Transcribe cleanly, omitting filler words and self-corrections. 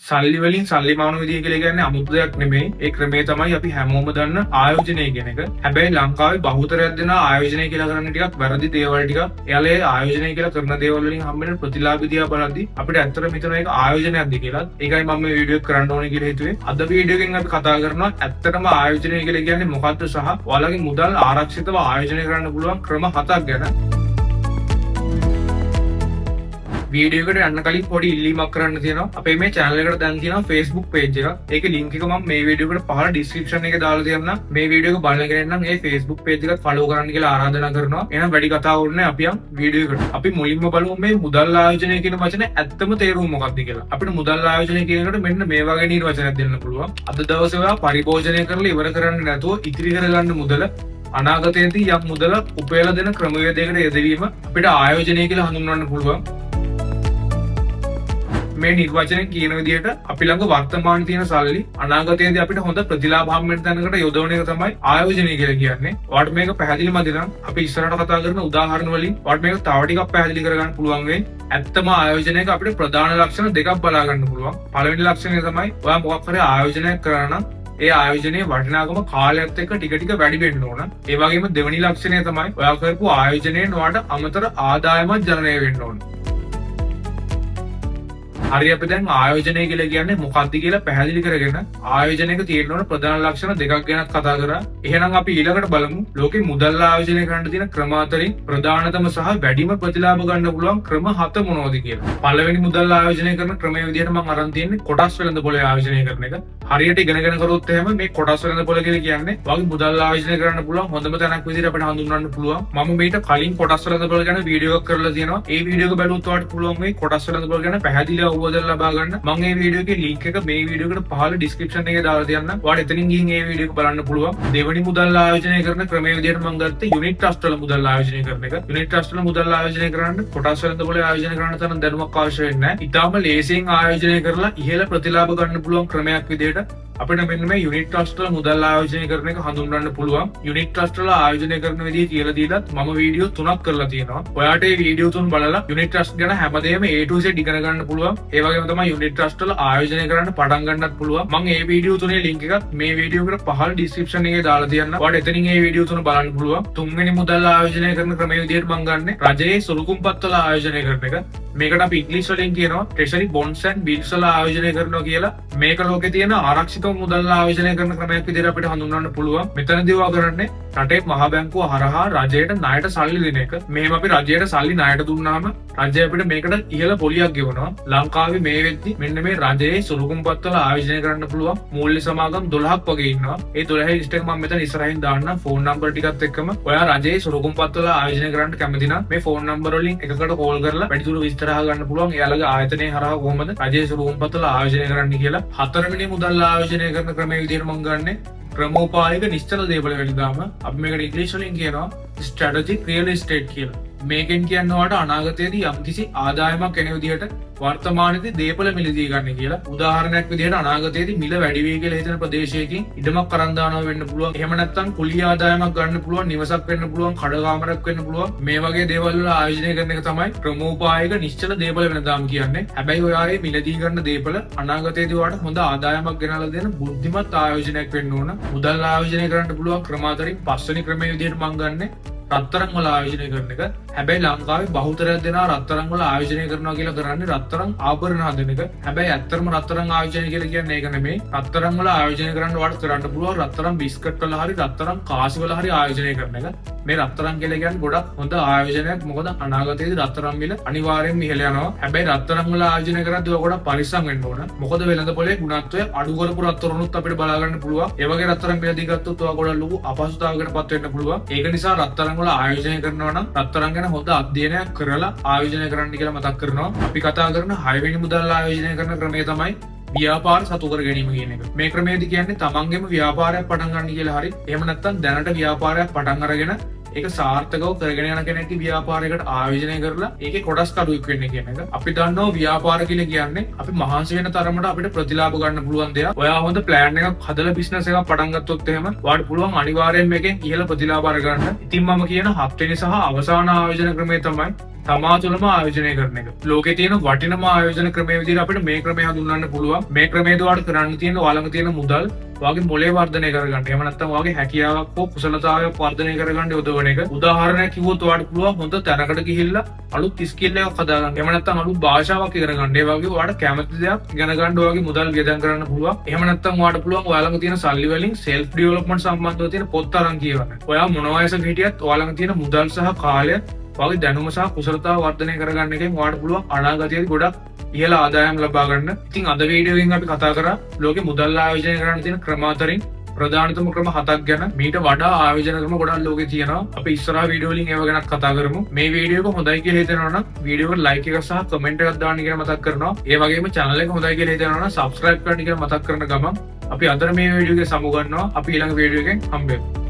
සල්ලි වලින් සල්ලි මාන විදිය කියලා කියන්නේ අමුතු දෙයක් නෙමෙයි. ඒ ක්‍රමය තමයි අපි හැමෝම දන්න ආයෝජනය කියන එක. හැබැයි ලංකාවේ බහුතරයක් දෙනා ආයෝජනය කියලා කරන්නේ ටිකක් වැරදි දේවල් ටිකක්. එයාලේ ආයෝජනය කියලා කරන දේවල් වලින් හම්බෙන ප්‍රතිලාභ දිහා බලද්දි අපිට ඇත්තට මෙතන ඒක ආයෝජනයක්ද කියලා. ඒකයි මම මේ වීඩියෝ එක කරන්න ඕනේ කියලා හිතුවේ. අද වීඩියෝ එකෙන් අපි කතා කරනවා ඇත්තටම ආයෝජනය කියලා කියන්නේ මොකක්ද සහ ඔයාලගේ මුදල් ආරක්ෂිතව ආයෝජනය කරන්න පුළුවන් ක්‍රම 7ක් ගැන. වීඩියෝ එකට යන්න කලින් පොඩි ඉල්ලීමක් කරන්න තියෙනවා. අපේ මේ channel එකට දැන් තියෙනවා Facebook page එක. ඒකේ link එක මම මේ වීඩියෝ එකට පහළ description එකේ දාලා තියන්නම්. මේ වීඩියෝ එක බලන කෙනෙක් නම් ඒ Facebook page එකත් follow කරන්න කියලා ආරාධනා කරනවා. එහෙනම් වැඩි කතා කරන්නේ අපි යම් වීඩියෝ එකට. අපි මුලින්ම බලමු මේ මුදල් ආයෝජනය කියන වචනේ ඇත්තම තේරුම මොකක්ද කියලා. අපිට මුදල් ආයෝජනය කියන එකට මෙන්න මේ වගේ නිර්වචනයක් දෙන්න පුළුවන්. අද දවසේ ඔයා පරිභෝජනය කරලා ඉවර කරන්නේ නැතුව ඉතිරි කරගන්න මුදල අනාගතයේදී යම් මුදලක් උපයලා දෙන ක්‍රමවේදයකට යෙදවීම අපිට ආයෝජනය කියලා හඳුන්වන්න පුළුවන්. මේ නිර්වචනය කියන විදිහට අපි ළඟ වර්තමානයේ තියෙන සල්ලි අනාගතයේදී අපිට හොඳ ප්‍රතිලාභ හම්බෙන්න තැනකට යොදවන එක තමයි ආයෝජනය කියලා කියන්නේ. ඔයාලට මේක පැහැදිලිමද නම් අපි ඉස්සරහට කතා කරන උදාහරණ වලින් ඔයාලට මේක තව ටිකක් පැහැදිලි කරගන්න පුළුවන් වෙයි. ඇත්තම ආයෝජනයක අපිට ප්‍රධාන ලක්ෂණ දෙකක් බලා ගන්න පුළුවන්. පළවෙනි ලක්ෂණය තමයි ඔයා මොකක් හරි ආයෝජනයක් කරා නම් ඒ ආයෝජනයේ වටිනාකම කාලයත් එක්ක ටික ටික වැඩි වෙන්න ඕන. ඒ වගේම දෙවෙනි ලක්ෂණය තමයි ඔයා කරපු ආයෝජනයෙන් ඔයාට අමතර ආදායමක් ජනනය වෙන්න ඕන. හරි අපි දැන් ආයෝජනය කියලා කියන්නේ මොකක්ද කියලා පැහැදිලි කරගෙන ආයෝජනයක තියෙන ඕන ප්‍රධාන ලක්ෂණ දෙකක් ගැන කතා කරා. එහෙනම් අපි ඊළඟට බලමු ලෝකේ මුදල් ආයෝජනය කරන්න තියෙන ක්‍රම අතරින් ප්‍රධානතම සහ වැඩිම ප්‍රතිලාභ ගන්න පුළුවන් ක්‍රම 7 මොනවද කියලා. පළවෙනි මුදල් ආයෝජනය කරන ක්‍රමයේ විදිහට මම අරන් තියෙන්නේ කොටස් වෙළඳපොලේ ආයෝජනය කරන එක. හරියට ඉගෙනගෙන කරොත් එහෙම මේ කොටස් වෙළඳපොල කියලා කියන්නේ වගේ මුදල් ආයෝජනය කරන්න පුළුවන් හොඳම තැනක් විදිහට අපිට හඳුන්වන්න පුළුවන්. මම මේකට කලින් කොටස් වෙළඳපොල ගැන වීඩියෝ එකක් කරලා තියෙනවා. ඒ වීඩියෝ එක බලුවොත් ඔයාලට පුළුවන් මේ කොටස් වෙළඳපොල ගැන පැහැදිලිව අවබෝධයක් ලබා ගන්න. මම මේ වීඩියෝ එකේ link එක මේ වීඩියෝ එකට පහළ description එකේ දාලා තියන්නම්. ඔයාලට එතනින් ගිහින් මේ වීඩියෝ එක බලන්න පුළුවන්. දෙවෙනි මුදල් ආයෝජනය කරන ක්‍රමයේ විදිහට මම ගත්තේ යුනිට් ට්‍රස්ට් වල මුදල් ආයෝජනය කරන එක. යුනිට් ට්‍රස්ට් වල මුදල් ආයෝජනය කරන්න කොටස් වෙළඳපොලේ ආයෝජනය කරන්න තරම් දැනුමක් අවශ්‍ය වෙන්නේ නැහැ. ඊටාම ලේසියෙන් ආයෝජනය කරලා ඉහළ ප්‍රතිලාභ ගන්න පුළුවන් ක්‍රමයක් විදිහට අපිට මෙන්න මේ යුනිට් ට්‍රස්ට් වල මුදල් ආයෝජනය කරන එක හඳුන්වන්න පුළුවන්. යුනිට් ට්‍රස්ට් වල ආයෝජනය කරන විදිහ කියලා දීලත් මම වීඩියෝ 3ක් කරලා තියෙනවා. ඔයාට මේ වීඩියෝ 3 බලලා යුනිට් ට්‍රස්ට් ගැන හැමදේම A to Z ඉගෙන ගන්න පුළුවන්. ඒ වගේම තමයි යුනිට් ට්‍රස්ට් වල ආයෝජනය කරන්න පටන් ගන්නත් පුළුවන්. මම මේ වීඩියෝ 3 ලින්ක් එකත් මේ වීඩියෝ එකට පහළ description එකේ දාලා තියන්නම්. ඔයාට එතනින් මේ වීඩියෝ 3 බලන්න පුළුවන්. තුන්වෙනි මුදල් ආයෝජනය කරන ක්‍රමයේ විදිහට මම ගන්නෙ රජයේ සුළුකුම්පත් වල ආයෝජනය කරන එක. මේකට අපි ඉංග්‍රීසි වලින් කියනවා treasury bonds and bills වල ආයෝජනය කරනවා කියලා. මේක ලෝකේ තියෙන ආරක්ෂිත මුදල් ආයෝජනය කරන ක්‍රමයක් විදිහට අපිට හඳුන්වන්න පුළුවන්. මෙතනදී ඔයා කරන්නේ රටේ මහ බැංකුව හරහා රජයට ණයට සල්ලි දෙන එක. මෙහෙම අපි රජයට සල්ලි ණයට දුන්නාම රජය අපිට මේකට ඉහළ පොලියක් ගෙවනවා. ලංකාවේ මේ වෙද්දි මෙන්න මේ රජයේ සුළුකුම්පත් වල ආයෝජනය කරන්න පුළුවන් මූල්‍ය සමාගම් 12ක් වගේ ඉන්නවා. ඒ 12 ලිස්ට් එක මම මෙතන ඉස්සරහින් දාන්නම් ෆෝන් නම්බර් ටිකත් එක්කම. ඔයා රජයේ සුළුකුම්පත් වල ආයෝජනය කරන්න කැමති නම් මේ ෆෝන් නම්බර වලින් එකකට කෝල් කරලා වැඩිදුර විස්තර අහගන්න පුළුවන්. එයාලගේ ආයතනයේ හරහා කොහොමද රජයේ සුළුකුම්පත් වල ආයෝජනය කරන්න කියලා. හතරවෙනි මුදල් ආයෝජනය කරන ක්‍රමයේ විදිහට මම ගන්නෙ ක්‍රමෝපායක නිශ්චල දේපල වෙළඳාම. අපි මේකට ඉංග්‍රීසි වලින් කියනවා ස්ට්‍රැටජික් රියල් එස්ටේට් කියලා. මේකෙන් කියන්නේ ඔයාලට අනාගතයේදී යම්කිසි ආදායමක් එන විදිහට වර්තමානයේදී දේපල මිලදී ගන්න කියලා. උදාහරණයක් විදිහට අනාගතයේදී මිල වැඩි වෙයි කියලා හිතන ප්‍රදේශයකින් ඉඩමක් අරන් දානවා වෙන්න පුළුවන්. එහෙම නැත්නම් කුලී ආදායමක් ගන්න පුළුවන්, නිවසක් වෙන්න පුළුවන්, කඩකාමරක් වෙන්න පුළුවන්. මේ වගේ දේවල් වල ආයෝජනය කරන එක තමයි ක්‍රමෝපායක නිශ්චල දේපල වෙළඳාම කියන්නේ. හැබැයි ඔයාලේ මිලදී ගන්න දේපල අනාගතයේදී ඔයාලට හොඳ ආදායමක් ගෙනල්ලා දෙන බුද්ධිමත් ආයෝජනයක් වෙන්න ඕන. මුදල් ආයෝජනය කරන්න පුළුවන් ක්‍රම අතරින් පස්වෙනි ක්‍රමයේ විදිහට මම ගන්නෙ රත්තරන් වල ආයෝජනය කරන එක. හැබැයි ලංකාවේ බහුතරයක් දෙනා රත්තරන් වල ආයෝජනය කරනවා කියලා කරන්නේ රත්තරන් ආභරණ හදන එක. හැබැයි ඇත්තටම රත්තරන් ආයෝජනය කියලා කියන්නේ ඒක නෙමෙයි. රත්තරන් වල ආයෝජනය කරන්න ඔයාලට කරන්න පුළුවන් රත්තරන් බිස්කට් වල හරි රත්තරන් කාසි වල හරි ආයෝජනය කරන එක. මේ රත්තරන් කියලා කියන්නේ ගොඩක් හොඳ ආයෝජනයක්. මොකද අනාගතයේදී රත්තරන් මිල අනිවාර්යෙන්ම ඉහළ යනවා. හැබැයි රත්තරන් වල ආයෝජනය කරද්දී ඔය ගොඩක් පරිස්සම් වෙන්න ඕන. මොකද වෙළඳපොලේ ගුණත්වය අඩු කරපු රත්තරන්ුත් අපිට බලා ගන්න පුළුවන්. ඒ වගේ රත්තරන් මිලදී ගත්තොත් ඔය ගොඩක් ලොකු අපහසුතාවයකට පත් වෙන්න පුළුවන්. ඒක නිසා රත්තරන් වල ආයෝජනය කරනවා නම් රත්තරන් ගැන හොඳ අධ්‍යයනයක් කරලා ආයෝජනය කරන්න කියලා මතක් කරනවා. අපි කතා කරන 6 වෙනි මුදල් ආයෝජනය කරන ක්‍රමය තමයි ව්‍යාපාර සතු කර ගැනීම කියන එක. මේ ක්‍රමයේදී කියන්නේ තමන්ගේම ව්‍යාපාරයක් පටන් ගන්න කියලා හරි. එහෙම නැත්නම් දැනට ව්‍යාපාරයක් පටන් අරගෙන ඒක සාර්ථකව කරගෙන යන කෙනෙක්ගේ ව්‍යාපාරයකට ආයෝජනය කරලා ඒකේ කොටස් කඩුවෙක් වෙන්න කියන එක. අපි දන්නවා ව්‍යාපාර කියලා කියන්නේ අපි මහන්සි වෙන තරමට අපිට ප්‍රතිලාභ ගන්න පුළුවන් දෙයක්. ඔයා හොඳ ප්ලෑන් එකක් හදලා බිස්නස් එකක් පටන් ගත්තොත් එහෙම ඔයාලට පුළුවන් අනිවාර්යෙන් මේකෙන් ඉහළ ප්‍රතිලාභ අරගන්න. ඉතින් මම කියන 7 වෙනි සහ අවසාන ආයෝජන ක්‍රමය තමයි තමා තුළම ආයෝජනය කරන එක. ලෝකේ තියෙන වටිනම ආයෝජන ක්‍රමයේ විදිහට අපිට මේ ක්‍රමය හඳුන්වන්න පුළුවන්. මේ ක්‍රමයේද ඔයාලට කරන්න තියෙන ඔයාලඟ තියෙන මුදල් ඔයාගේ මොලේ වර්ධනය කරගන්න. එහෙම නැත්නම් ඔයාගේ හැකියාවක් හෝ කුසලතාවයක් වර්ධනය කරගන්න යොදවන එක. උදාහරණයක් කිව්වොත් ඔයාලට පුළුවන් හොඳ තැනකට ගිහිල්ලා අලුත් ස්කිල් එකක් හදාගන්න. එහෙම නැත්නම් අලුත් භාෂාවක් ඉගෙන ගන්න. ඒ වගේ ඔයාලට කැමති දෙයක් ඉගෙන ගන්න ඔයාගේ මුදල් වියදම් කරන්න පුළුවන්. එහෙම නැත්නම් ඔයාලට පුළුවන් ඔයාලඟ තියෙන සල්ලි වලින් self development සම්බන්ධව තියෙන පොත් අරන් කියවන්න. ඔයා මොන වයසක හිටියත් ඔයාලඟ තියෙන මුදල් සහ කාලය ඔයාගේ දැනුම සහ කුසලතාව වර්ධනය කරගන්න එකෙන් ඔයාලට පුළුවන් අනාගතයේදී ගොඩක් ඉහළ ආදායම් ලබා ගන්න. ඉතින් අද වීඩියෝ එකෙන් අපි කතා කරා ලෝකේ මුදල් ආයෝජනය කරන්න තියෙන ක්‍රම අතරින් ප්‍රධානතම ක්‍රම 7ක් ගැන. මීට වඩා ආයෝජන ක්‍රම ගොඩක් ලෝකේ තියෙනවා. අපි ඉස්සරහා වීඩියෝ වලින් ඒව ගැනත් කතා කරමු. මේ වීඩියෝ එක හොඳයි කියලා හිතෙනවා නම් වීඩියෝ එකට ලයික් එකක් සහ කමෙන්ට් එකක් දාන්න කියලා මතක් කරනවා. ඒ වගේම channel එක හොඳයි කියලා හිතෙනවා නම් subscribe කරන්න කියලා මතක් කරන ගමන් අපි අද මේ වීඩියෝ එක සමු ගන්නවා. අපි ඊළඟ වීඩියෝ එකෙන් හම්බෙමු.